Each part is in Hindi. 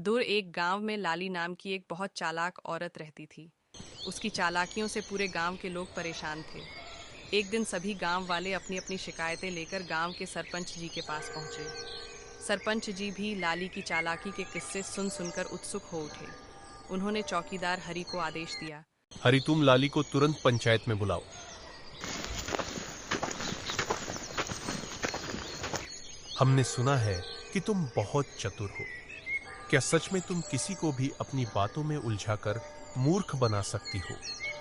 दूर एक गांव में लाली नाम की एक बहुत चालाक औरत रहती थी। उसकी चालाकियों से पूरे गांव के लोग परेशान थे। एक दिन सभी गांव वाले अपनी अपनी शिकायतें लेकर गांव के सरपंच जी के पास पहुंचे। सरपंच जी भी लाली की चालाकी के किस्से सुन सुनकर उत्सुक हो उठे। उन्होंने चौकीदार हरि को आदेश दिया। हरि, तुम लाली को तुरंत पंचायत में बुलाओ। हमने सुना है कि तुम बहुत चतुर हो। क्या सच में तुम किसी को भी अपनी बातों में उलझाकर मूर्ख बना सकती हो?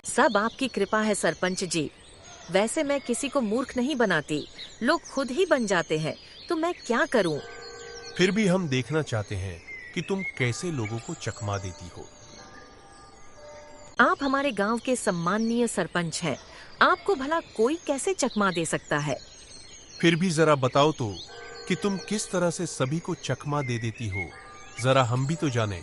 सब आपकी कृपा है सरपंच जी। वैसे मैं किसी को मूर्ख नहीं बनाती, लोग खुद ही बन जाते हैं, तो मैं क्या करूं? फिर भी हम देखना चाहते हैं कि तुम कैसे लोगों को चकमा देती हो। आप हमारे गांव के सम्माननीय सरपंच हैं। आपको भला कोई कैसे चकमा दे सकता है? फिर भी जरा बताओ तो कि तुम किस तरह से सभी को चकमा दे देती हो। जरा हम भी तो जाने।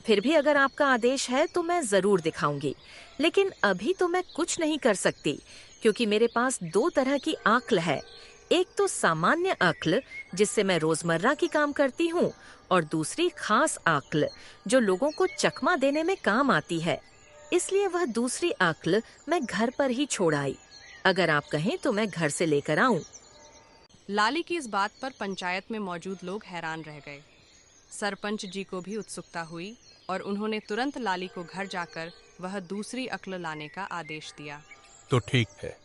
फिर भी अगर आपका आदेश है तो मैं जरूर दिखाऊंगी, लेकिन अभी तो मैं कुछ नहीं कर सकती, क्योंकि मेरे पास दो तरह की अक्ल है। एक तो सामान्य अक्ल, जिससे मैं रोजमर्रा की काम करती हूँ, और दूसरी खास अक्ल, जो लोगों को चकमा देने में काम आती है। इसलिए वह दूसरी अक्ल मैं घर पर ही छोड़ आई। अगर आप कहें तो मैं घर से लेकर आऊं। लाली की इस बात पर पंचायत में मौजूद लोग हैरान रह गए। सरपंच जी को भी उत्सुकता हुई और उन्होंने तुरंत लाली को घर जाकर वह दूसरी अक्ल लाने का आदेश दिया। तो ठीक है,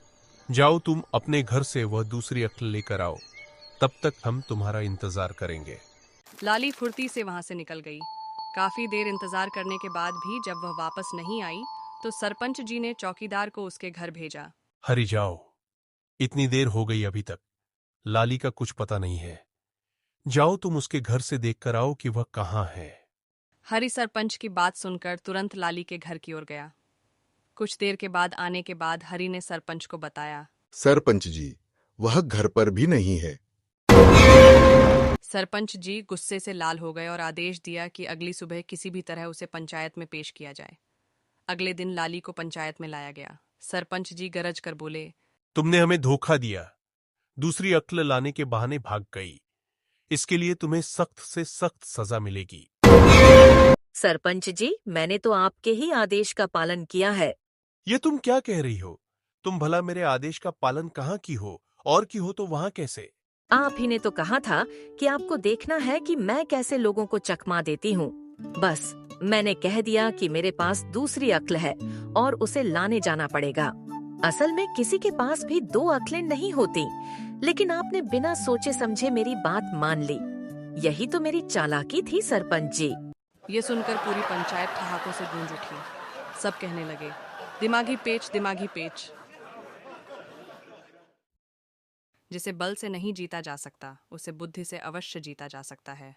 जाओ तुम अपने घर से वह दूसरी अक्ल लेकर आओ। तब तक हम तुम्हारा इंतजार करेंगे। लाली फुर्ती से वहां से निकल गई। काफी देर इंतजार करने के बाद भी जब वह वापस नहीं आई तो सरपंच जी ने चौकीदार को उसके घर भेजा। हरि, जाओ। इतनी देर हो गई अभी तक लाली का कुछ पता नहीं है। जाओ तुम उसके घर से देखकर आओ कि वह कहाँ है। हरि सरपंच की बात सुनकर तुरंत लाली के घर की ओर गया। कुछ देर के बाद आने के बाद हरि ने सरपंच को बताया। सरपंच जी, वह घर पर भी नहीं है। सरपंच जी गुस्से से लाल हो गए और आदेश दिया कि अगली सुबह किसी भी तरह उसे पंचायत में पेश किया जाए। अगले दिन लाली को पंचायत में लाया गया। सरपंच जी गरज कर बोले, तुमने हमें धोखा दिया, दूसरी अक्ल लाने के बहाने भाग गई। इसके लिए तुम्हें सख्त से सख्त सजा मिलेगी। सरपंच जी, मैंने तो आपके ही आदेश का पालन किया है। ये तुम क्या कह रही हो? तुम भला मेरे आदेश का पालन कहाँ की हो, और की हो तो वहां कैसे? आप ही ने तो कहा था कि आपको देखना है कि मैं कैसे लोगों को चकमा देती हूँ। बस मैंने कह दिया कि मेरे पास दूसरी अक्ल है और उसे लाने जाना पड़ेगा। असल में किसी के पास भी दो अक्लें नहीं होती, लेकिन आपने बिना सोचे समझे मेरी बात मान ली। यही तो मेरी चालाकी थी सरपंच जी। ये सुनकर पूरी पंचायत ठहाकों से गूंज उठी। सब कहने लगे, दिमागी पेच, दिमागी पेच। जिसे बल से नहीं जीता जा सकता, उसे बुद्धि से अवश्य जीता जा सकता है।